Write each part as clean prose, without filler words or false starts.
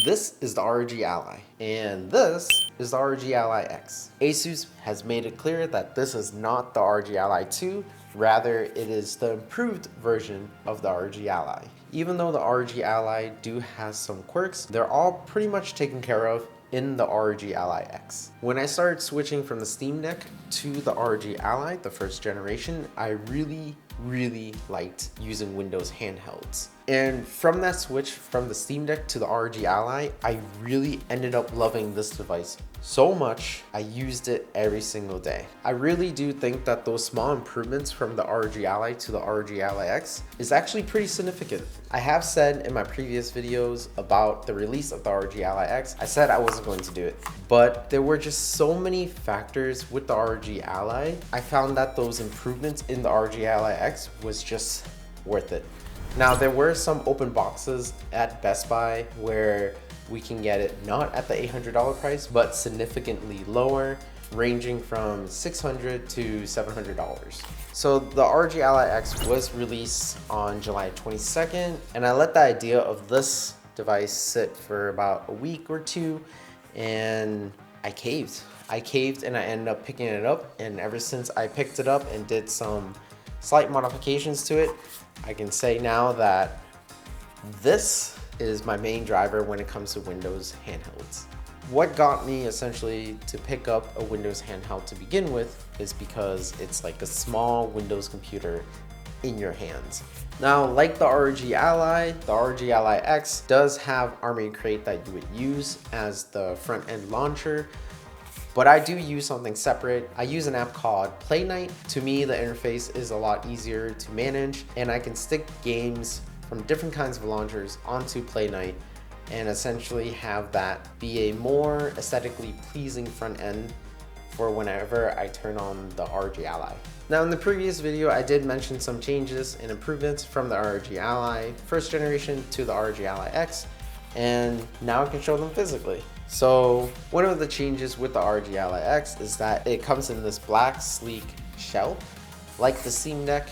This is the ROG Ally, and this is the ROG Ally X. Asus has made it clear that this is not the ROG Ally 2, rather it is the improved version of the ROG Ally. Even though the ROG Ally do have some quirks, they're all pretty much taken care of in the ROG Ally X. When I started switching from the Steam Deck to the ROG Ally, the first generation, I really liked using Windows handhelds. And from that switch from the Steam Deck to the ROG Ally, I really ended up loving this device so much, I used it every single day. I really do think that those small improvements from the ROG Ally to the ROG Ally X is actually pretty significant. I have said in my previous videos about the release of the ROG Ally X, I said I wasn't going to do it, but there were just so many factors with the ROG Ally. I found that those improvements in the ROG Ally X was just worth it. Now, there were some open boxes at Best Buy where we can get it not at the $800 price, but significantly lower, ranging from $600 to $700. So the ROG Ally X was released on July 22nd, and I let the idea of this device sit for about a week or two, and I caved. And I ended up picking it up, and ever since I picked it up and did some slight modifications to it, I can say now that this is my main driver when it comes to Windows handhelds. What got me essentially to pick up a Windows handheld to begin with is because it's like a small Windows computer in your hands. Now, like the ROG Ally, the ROG Ally X does have Army Crate that you would use as the front end launcher, but I do use something separate. I use an app called Play Night. To me, the interface is a lot easier to manage, and I can stick games from different kinds of launchers onto Play Night and essentially have that be a more aesthetically pleasing front end for whenever I turn on the ROG Ally. Now, in the previous video, I did mention some changes and improvements from the ROG Ally first generation to the ROG Ally X, and now I can show them physically. So one of the changes with the ROG Ally X is that it comes in this black sleek shell. Like the Steam Deck,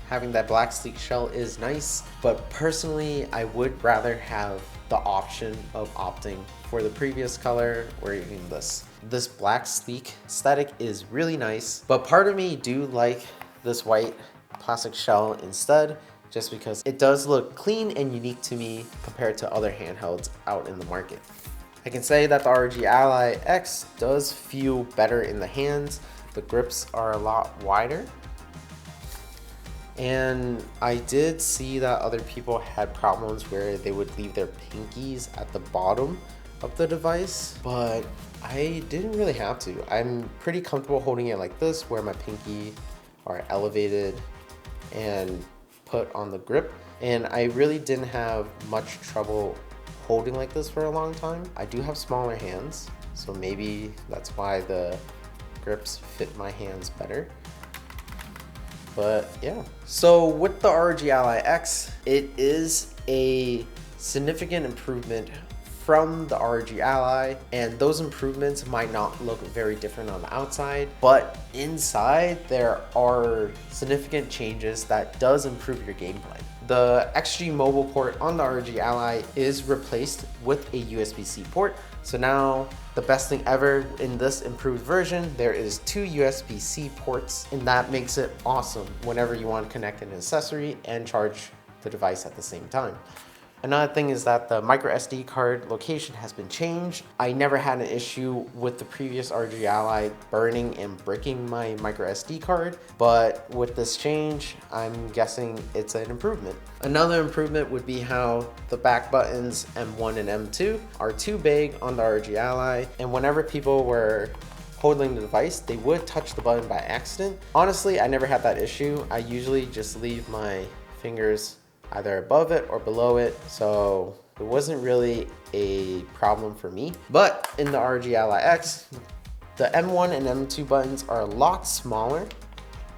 having that black sleek shell is nice, but personally I would rather have the option of opting for the previous color or even this. This black sleek aesthetic is really nice, but part of me do like this white plastic shell instead, just because it does look clean and unique to me compared to other handhelds out in the market. I can say that the ROG Ally X does feel better in the hands. The grips are a lot wider. And I did see that other people had problems where they would leave their pinkies at the bottom of the device, but I didn't really have to. I'm pretty comfortable holding it like this, where my pinky are elevated and put on the grip. And I really didn't have much trouble holding like this for a long time. I do have smaller hands, so maybe that's why the grips fit my hands better. But yeah, so with the ROG Ally X, it is a significant improvement from the ROG Ally, and those improvements might not look very different on the outside, but inside there are significant changes that does improve your gameplay. The XG mobile port on the ROG Ally is replaced with a USB-C port. So now the best thing ever in this improved version, there is 2 USB-C ports, and that makes it awesome whenever you want to connect an accessory and charge the device at the same time. Another thing is that the micro SD card location has been changed. I never had an issue with the previous ROG Ally burning and bricking my micro SD card, but with this change, I'm guessing it's an improvement. Another improvement would be how the back buttons M1 and M2 are too big on the ROG Ally, and whenever people were holding the device, they would touch the button by accident. Honestly, I never had that issue. I usually just leave my fingers either above it or below it, so it wasn't really a problem for me. But in the ROG Ally X, the M1 and M2 buttons are a lot smaller,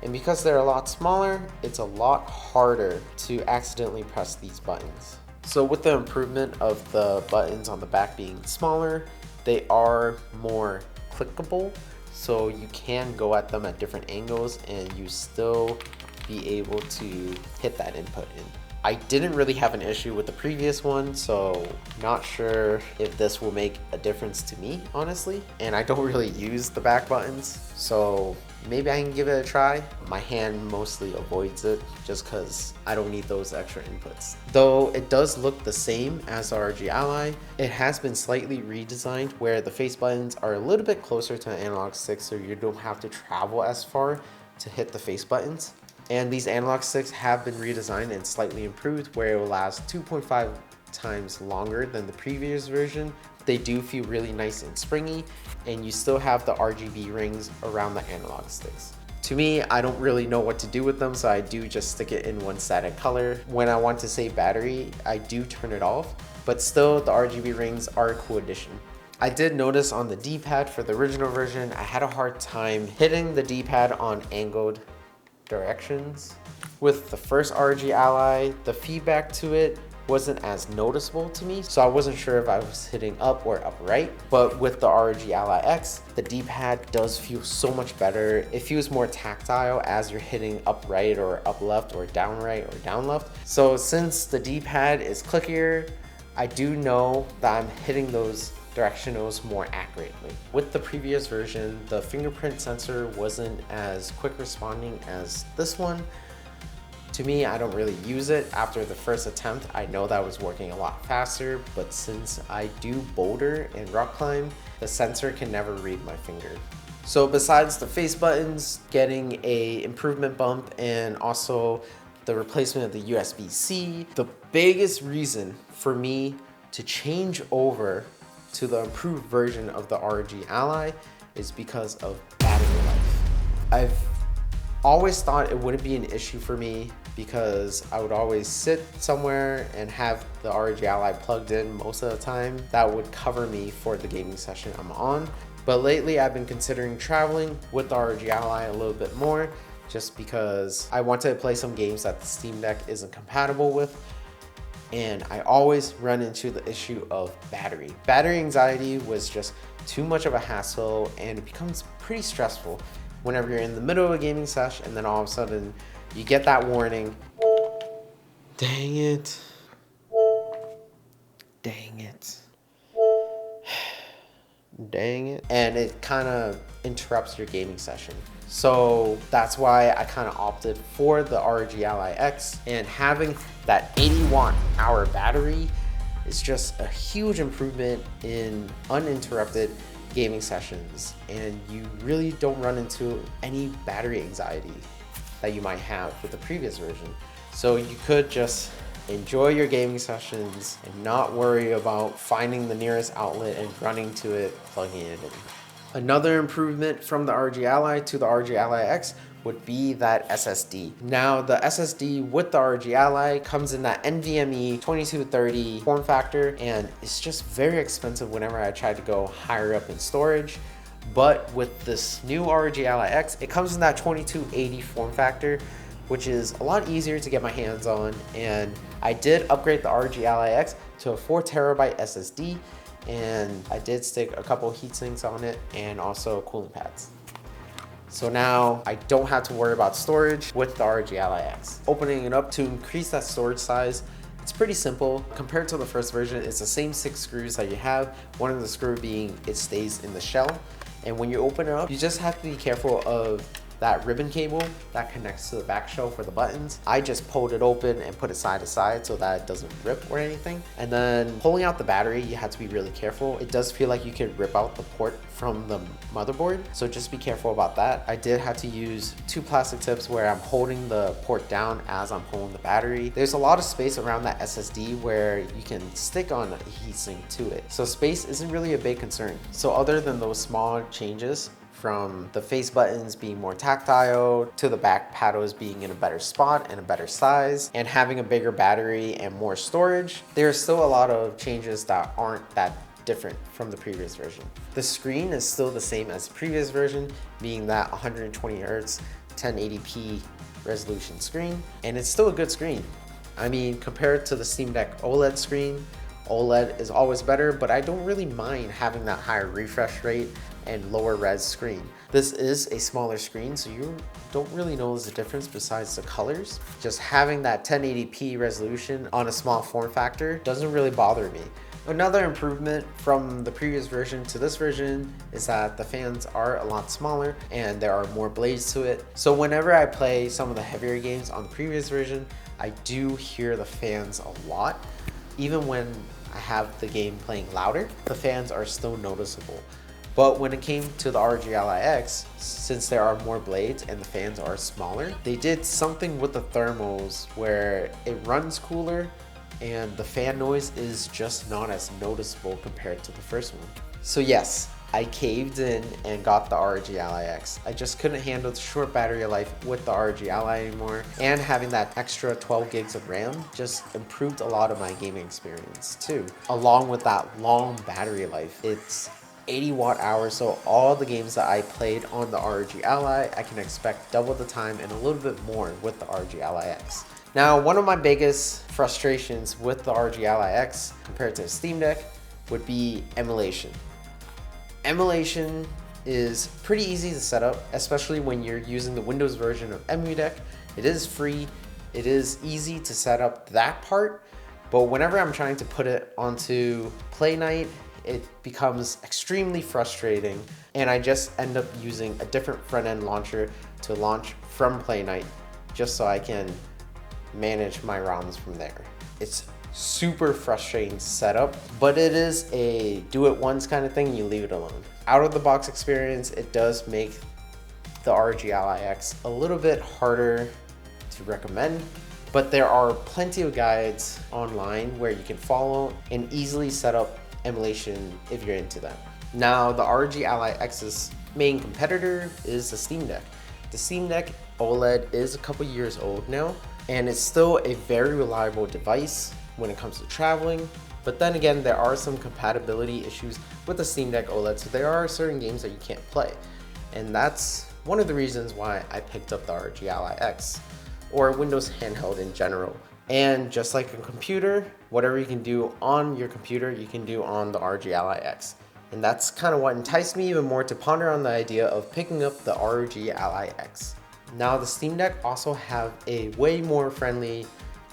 and because they're a lot smaller, it's a lot harder to accidentally press these buttons. So with the improvement of the buttons on the back being smaller, they are more clickable, so you can go at them at different angles and you still be able to hit that input in. I didn't really have an issue with the previous one, so not sure if this will make a difference to me, honestly. And I don't really use the back buttons, so maybe I can give it a try. My hand mostly avoids it just because I don't need those extra inputs. Though it does look the same as the ROGAllyx, it has been slightly redesigned where the face buttons are a little bit closer to an analog stick, so you don't have to travel as far to hit the face buttons. And these analog sticks have been redesigned and slightly improved where it will last 2.5 times longer than the previous version. They do feel really nice and springy, and you still have the RGB rings around the analog sticks. To me, I don't really know what to do with them, so I do just stick it in one static color. When I want to save battery, I do turn it off, but still the RGB rings are a cool addition. I did notice on the D-pad for the original version, I had a hard time hitting the D-pad on angled directions. With the first ROGAllyx, the feedback to it wasn't as noticeable to me, so I wasn't sure if I was hitting up or upright. But with the ROGAllyx, the D-pad does feel so much better. It feels more tactile as you're hitting up right or up left or down right or down left. So since the D-pad is clickier, I do know that I'm hitting those directionals more accurately. With the previous version, the fingerprint sensor wasn't as quick responding as this one. To me, I don't really use it. After the first attempt, I know that was working a lot faster, but since I do boulder and rock climb, the sensor can never read my finger. So besides the face buttons getting a improvement bump and also the replacement of the USB-C, the biggest reason for me to change over to the improved version of the ROGAllyx is because of battery life. I've always thought it wouldn't be an issue for me because I would always sit somewhere and have the ROGAllyx plugged in most of the time. That would cover me for the gaming session I'm on. But lately I've been considering traveling with the ROGAllyx a little bit more just because I want to play some games that the Steam Deck isn't compatible with. And I always run into the issue of battery. Battery anxiety was just too much of a hassle, and it becomes pretty stressful whenever you're in the middle of a gaming session and then all of a sudden you get that warning. Dang it. Dang it. Dang it. And it kind of interrupts your gaming session. So that's why I kind of opted for the ROGAllyx, and having that 80-watt-hour battery is just a huge improvement in uninterrupted gaming sessions, and you really don't run into any battery anxiety that you might have with the previous version. So you could just enjoy your gaming sessions and not worry about finding the nearest outlet and running to it, plugging it in. Another improvement from the ROGAllyx to the ROGAllyx would be that SSD. Now the SSD with the ROGAllyx comes in that NVMe 2230 form factor, and it's just very expensive whenever I try to go higher up in storage. But with this new ROGAllyx, it comes in that 2280 form factor, which is a lot easier to get my hands on. And I did upgrade the ROGAllyx to a 4TB SSD, and I did stick a couple heat sinks on it and also cooling pads. So now I don't have to worry about storage with the ROGAllyx. Opening it up to increase that storage size, it's pretty simple. Compared to the first version, it's the same 6 screws that you have. One of the screws being it stays in the shell. And when you open it up, you just have to be careful of that ribbon cable that connects to the back shell for the buttons. I just pulled it open and put it side to side so that it doesn't rip or anything. And then pulling out the battery, you have to be really careful. It does feel like you could rip out the port from the motherboard, so just be careful about that. I did have to use 2 plastic tips where I'm holding the port down as I'm pulling the battery. There's a lot of space around that SSD where you can stick on a heatsink to it, so space isn't really a big concern. So other than those small changes, from the face buttons being more tactile to the back paddles being in a better spot and a better size and having a bigger battery and more storage, there's still a lot of changes that aren't that different from the previous version. The screen is still the same as the previous version, being that 120 Hz 1080p resolution screen, and it's still a good screen. I mean, compared to the Steam Deck OLED screen, OLED is always better, but I don't really mind having that higher refresh rate and lower res screen. This is a smaller screen, so you don't really notice the difference besides the colors. Just having that 1080p resolution on a small form factor doesn't really bother me. Another improvement from the previous version to this version is that the fans are a lot smaller and there are more blades to it. So whenever I play some of the heavier games on the previous version, I do hear the fans a lot. Even when I have the game playing louder, the fans are still noticeable. But when it came to the ROGAllyx, since there are more blades and the fans are smaller, they did something with the thermals where it runs cooler and the fan noise is just not as noticeable compared to the first one. So yes, I caved in and got the ROGAllyx. I just couldn't handle the short battery life with the ROGAlly anymore, and having that extra 12 gigs of RAM just improved a lot of my gaming experience too. Along with that long battery life, it's 80 watt hours, so all the games that I played on the ROGAlly, I can expect double the time and a little bit more with the ROGAllyx. Now, one of my biggest frustrations with the ROGAllyx compared to the Steam Deck would be emulation. Emulation is pretty easy to set up, especially when you're using the Windows version of EmuDeck. It is free, it is easy to set up that part, but whenever I'm trying to put it onto Play Night, it becomes extremely frustrating, and I just end up using a different front-end launcher to launch from Play Night just so I can manage my ROMs from there. It's super frustrating to set up, but it is a do it once kind of thing, you leave it alone. Out of the box experience, it does make the ROGAllyx a little bit harder to recommend, but there are plenty of guides online where you can follow and easily set up emulation if you're into that. Now, the ROGAllyx's main competitor is the Steam Deck. The Steam Deck OLED is a couple years old now, and it's still a very reliable device when it comes to traveling. But then again, there are some compatibility issues with the Steam Deck OLED, so there are certain games that you can't play. And that's one of the reasons why I picked up the ROGAllyx, or Windows Handheld in general. And just like a computer, whatever you can do on your computer, you can do on the ROGAllyx. And that's kind of what enticed me even more to ponder on the idea of picking up the ROGAllyx. Now, the Steam Deck also have a way more friendly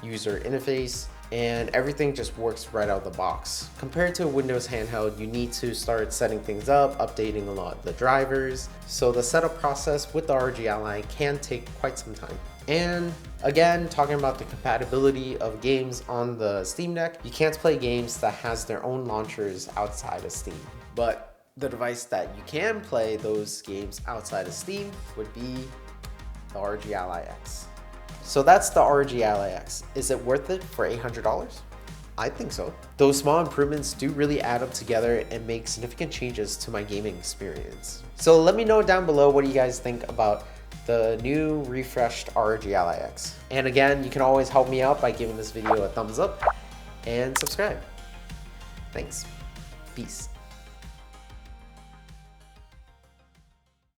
user interface, and everything just works right out of the box. Compared to a Windows handheld, you need to start setting things up, updating a lot of the drivers. So the setup process with the ROGAlly can take quite some time. And again, talking about the compatibility of games on the Steam Deck, you can't play games that has their own launchers outside of Steam. But the device that you can play those games outside of Steam would be the ROGAllyx. So that's the ROGAllyx. Is it worth it for $800? I think so. Those small improvements do really add up together and make significant changes to my gaming experience. So let me know down below what you guys think about the new refreshed ROGAllyx. And again, you can always help me out by giving this video a thumbs up and subscribe. Thanks. Peace.